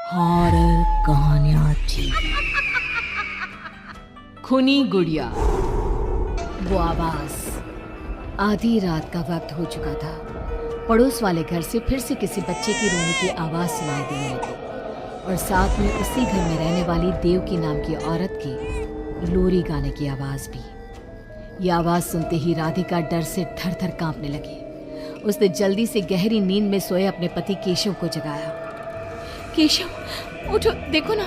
Horror कहानियां थी। खूनी गुड़िया। वो आवाज। आधी रात का वक्त हो चुका था। पड़ोस वाले घर से फिर से किसी बच्चे की रोने की आवाज सुनाई देने लगी और साथ में उसी घर में रहने वाली देवकी नाम की औरत की लोरी गाने की आवाज भी। ये आवाज सुनते ही राधिका डर से थर थर कांपने लगी। उसने जल्दी से गहरी नींद में सोए अपने पति केशव को जगाया। केशव उठो, देखो ना,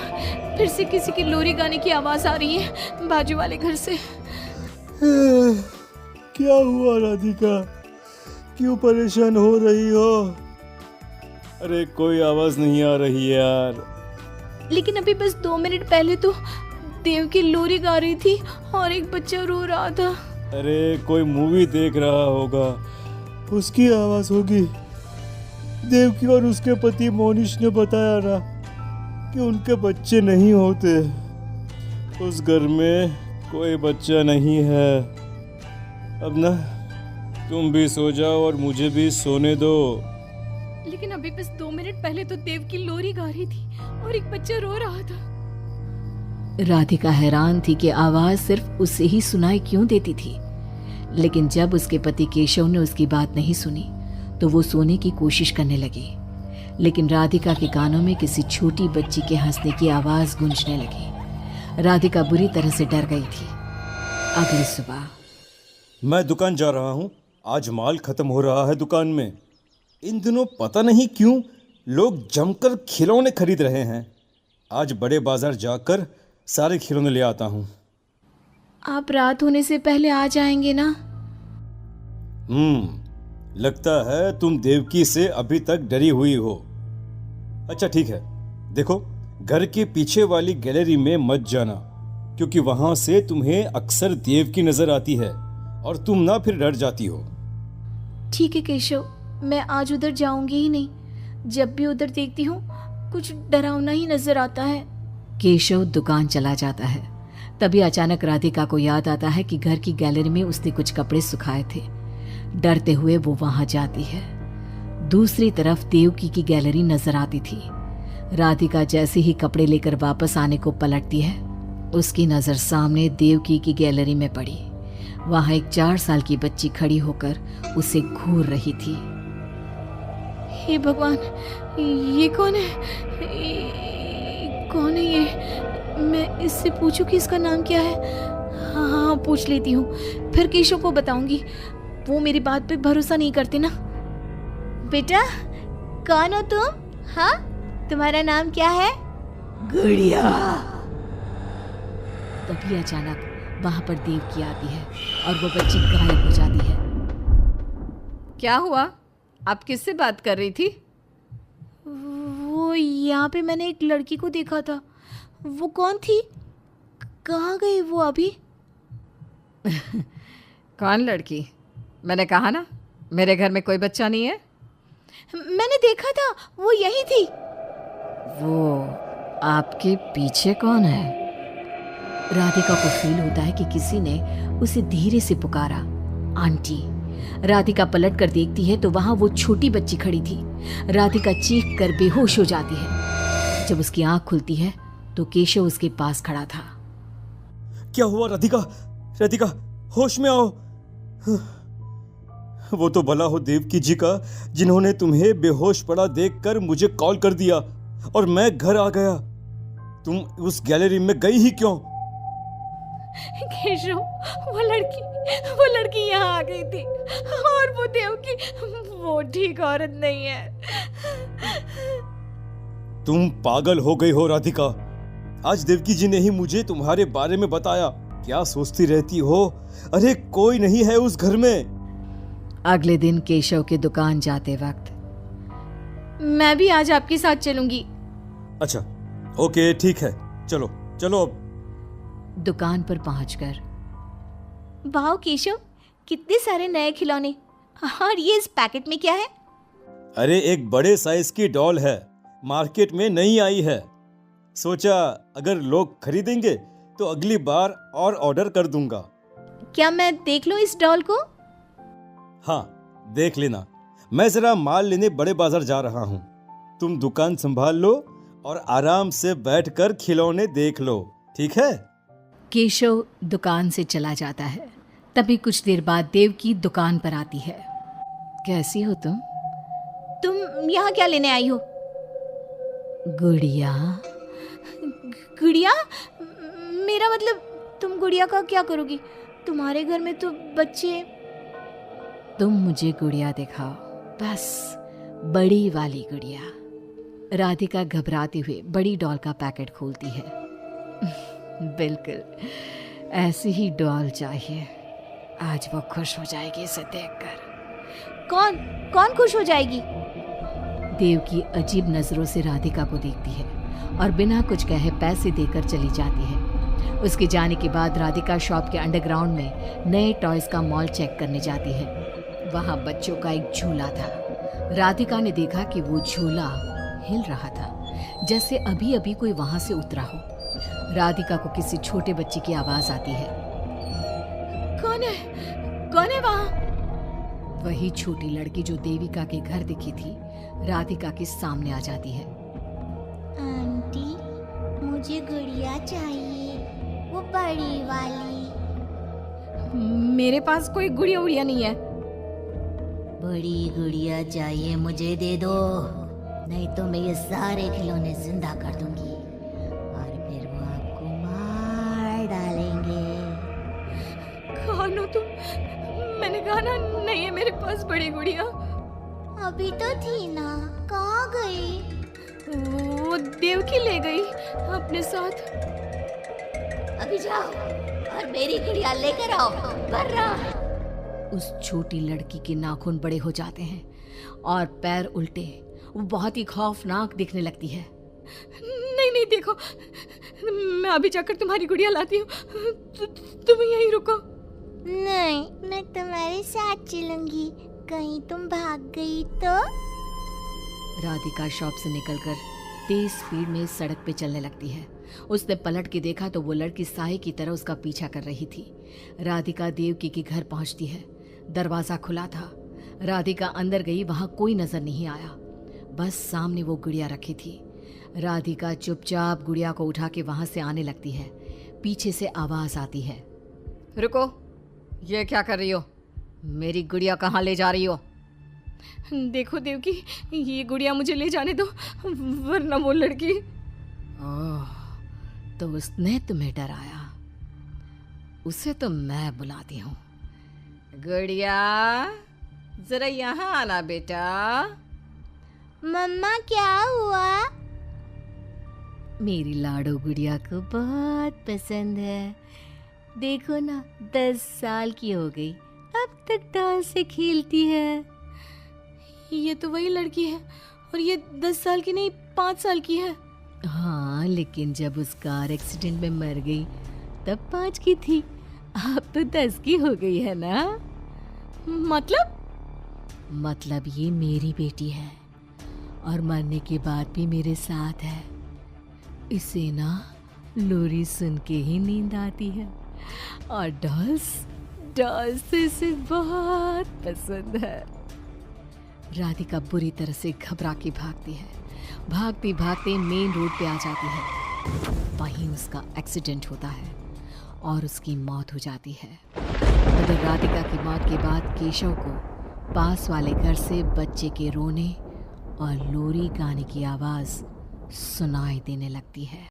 फिर से किसी की लोरी गाने की आवाज आ रही है बाजू वाले घर से। क्या हुआ राधिका, क्यों परेशान हो रही हो? अरे कोई आवाज नहीं आ रही है यार। लेकिन अभी बस 2 मिनट पहले तो देव की लोरी गा रही थी और एक बच्चा रो रहा था। अरे कोई मूवी देख रहा होगा, उसकी आवाज होगी। देवकी और उसके पति मोनिश ने बताया ना कि उनके बच्चे नहीं होते। उस घर में कोई बच्चा नहीं है। अब ना तुम भी सो जाओ और मुझे भी सोने दो। लेकिन अभी बस 2 मिनट पहले तो देव की लोरी गा रही थी और एक बच्चा रो रहा था। राधिका हैरान थी कि आवाज सिर्फ उसे ही सुनाई क्यों देती थी। लेकिन जब उसके पति केशव ने उसकी बात नहीं सुनी तो वो सोने की कोशिश करने लगी। लेकिन राधिका के कानों में किसी छोटी बच्ची के हंसने की आवाज गूंजने लगी। राधिका बुरी तरह से डर गई थी। अगली सुबह। मैं दुकान जा रहा हूँ, आज माल खत्म हो रहा है दुकान में। इन दिनों पता नहीं क्यों लोग जमकर खिलौने खरीद रहे हैं। आज बड़े बाजार जाकर सारे खिलौने ले आता हूँ। आप रात होने से पहले आ जाएंगे ना? लगता है तुम देवकी से अभी तक डरी हुई हो। अच्छा ठीक है, देखो घर के पीछे वाली गैलरी में मत जाना, क्योंकि वहां से तुम्हें अक्सर देवकी नजर आती है और तुम ना फिर डर जाती हो। ठीक है केशव, मैं आज उधर जाऊंगी ही नहीं। जब भी उधर देखती हूँ कुछ डरावना ही नजर आता है। केशव दुकान चला जाता है। तभी अचानक राधिका को याद आता है कि घर की गैलरी में उसने कुछ कपड़े सुखाए थे। डरते हुए वो वहां जाती है। दूसरी तरफ देवकी की गैलरी नजर आती थी। राधिका जैसे ही कपड़े लेकर वापस आने को पलटती है, उसकी नजर सामने देवकी की गैलरी में पड़ी। वहां एक 4 साल की बच्ची खड़ी होकर उसे घूर रही थी। हे भगवान, ये कौन है? कौन है ये? मैं इससे पूछूं कि इसका नाम क्या है? हाँ, पूछ लेती हूँ, फिर केशव को बताऊंगी। वो मेरी बात पे भरोसा नहीं करते ना। बेटा, कौन हो तुम? हाँ, तुम्हारा नाम क्या है? गुड़िया। तभी अचानक वहां पर देवकी आती है और वो बच्ची गायब हो जाती है। क्या हुआ? आप किससे बात कर रही थी? वो यहाँ पे मैंने एक लड़की को देखा था। वो कौन थी? कहाँ गई वो अभी? कौन लड़की? मैंने कहा ना, मेरे घर में कोई बच्चा नहीं है। मैंने देखा था, वो यही थी। वो आपके पीछे कौन है? राधिका को फील होता है कि किसी ने उसे धीरे से पुकारा, आंटी। राधिका पलट कर देखती है तो वहां वो छोटी बच्ची खड़ी थी। राधिका चीख कर बेहोश हो जाती है। जब उसकी आंख खुलती है तो केशव उसके पास खड़ा था। क्या हुआ राधिका? राधिका, होश में आओ। वो तो भला हो देवकी जी का, जिन्होंने तुम्हें बेहोश पड़ा देखकर मुझे कॉल कर दिया और मैं घर आ गया। तुम उस गैलरी में गई ही क्यों? केशव, वो लड़की यहाँ आ गई थी और वो देवकी, वो ठीक औरत नहीं है। तुम पागल हो गई हो राधिका। आज देवकी जी ने ही मुझे तुम्हारे बारे में बताया। क्या सोचती रहती हो? अरे कोई नहीं है उस घर में। अगले दिन केशव के दुकान जाते वक्त, मैं भी आज आपके साथ चलूंगी। अच्छा ओके ठीक है, चलो चलो। अब दुकान पर पहुंचकर, वाह केशव, कितने सारे नए खिलौने। और ये इस पैकेट में क्या है? अरे एक बड़े साइज की डॉल है, मार्केट में नहीं आई है। सोचा अगर लोग खरीदेंगे तो अगली बार और ऑर्डर कर दूंगा। क्या मैं देख लूं इस डॉल को? हाँ देख लेना। मैं जरा माल लेने बड़े बाजार जा रहा हूँ। तुम दुकान संभाल लो और आराम से बैठकर खिलौने देख लो, ठीक है? केशव दुकान से चला जाता है। तभी कुछ देर बाद देवकी दुकान पर आती है। कैसी हो तुम? तुम यहाँ क्या लेने आई हो? गुड़िया। गुड़िया? मेरा मतलब तुम गुड़िया का क्या करोगी? तुम्हारे घर में तो बच्चे। तुम मुझे गुड़िया दिखाओ, बस बड़ी वाली गुड़िया। राधिका घबराते हुए बड़ी डॉल का पैकेट खोलती है। बिल्कुल ऐसी ही डॉल चाहिए। आज वो खुश हो जाएगी इसे देखकर। कौन कौन खुश हो जाएगी? देवकी अजीब नजरों से राधिका को देखती है और बिना कुछ कहे पैसे देकर चली जाती है। उसके जाने के बाद राधिका शॉप के अंडरग्राउंड में नए टॉयज का मॉल चेक करने जाती है। वहां बच्चों का एक झूला था। राधिका ने देखा कि वो झूला हिल रहा था, जैसे अभी अभी कोई वहां से उतरा हो। राधिका को किसी छोटे बच्चे की आवाज आती है। कौन है वहां? वही छोटी लड़की जो देविका के घर दिखी थी, राधिका के सामने आ जाती है। आंटी, मुझे गुड़िया चाहिए, वो बड़ी वाली। मेरे पास कोई गुड़िया उड़िया नहीं है। बड़ी गुड़िया चाहिए, मुझे दे दो, नहीं तो मैं ये सारे खिलौने जिंदा कर दूंगी और फिर वो आपको मार डालेंगे। कौन हो तुम? मैंने कहा ना नहीं है मेरे पास बड़ी गुड़िया। अभी तो थी ना, कहाँ गई? वो देवकी ले गई अपने साथ। अभी जाओ और मेरी गुड़िया लेकर आओ, बर्रा। उस छोटी लड़की के नाखून बड़े हो जाते हैं और पैर उल्टे। वो बहुत ही खौफनाक दिखने लगती है। नहीं देखो, मैं अभी जाकर तुम्हारी गुड़िया लाती हूँ। तुम यहीं रुको। नहीं, मैं तुम्हारे साथ चलूंगी, कहीं तुम भाग गई तो। राधिका शॉप से निकलकर तेज स्पीड में सड़क पे चलने लगती है। उसने पलट के देखा तो वो लड़की साए की तरह उसका पीछा कर रही थी। राधिका देवकी के घर पहुंचती है। दरवाजा खुला था। राधिका अंदर गई, वहां कोई नजर नहीं आया, बस सामने वो गुड़िया रखी थी। राधिका चुपचाप गुड़िया को उठा के वहां से आने लगती है। पीछे से आवाज आती है। रुको, ये क्या कर रही हो? मेरी गुड़िया कहाँ ले जा रही हो? देखो देवकी, ये गुड़िया मुझे ले जाने दो, वरना वो लड़की। ओह, तो उसने तुम्हें डराया। उसे तो मैं बुलाती हूँ। गुड़िया, जरा यहाँ आना बेटा। मम्मा, क्या हुआ? मेरी लाडो गुड़िया को बहुत पसंद है। देखो ना, 10 साल की हो गई, अब तक डॉल से खेलती है। ये तो वही लड़की है, और ये 10 साल की नहीं 5 साल की है। हाँ, लेकिन जब उस कार एक्सीडेंट में मर गई तब 5 की थी, अब तो 10 की हो गई है ना। मतलब ये मेरी बेटी है और मरने के बाद भी मेरे साथ है। इसे ना लोरी सुन के ही नींद आती है और डॉल्स तो इसे बहुत पसंद है। राधिका बुरी तरह से घबरा के भागती है। भागते भागते मेन रोड पे आ जाती है। वहीं उसका एक्सीडेंट होता है और उसकी मौत हो जाती है। मगर राधिका की मौत के बाद केशव को पास वाले घर से बच्चे के रोने और लोरी गाने की आवाज सुनाई देने लगती है।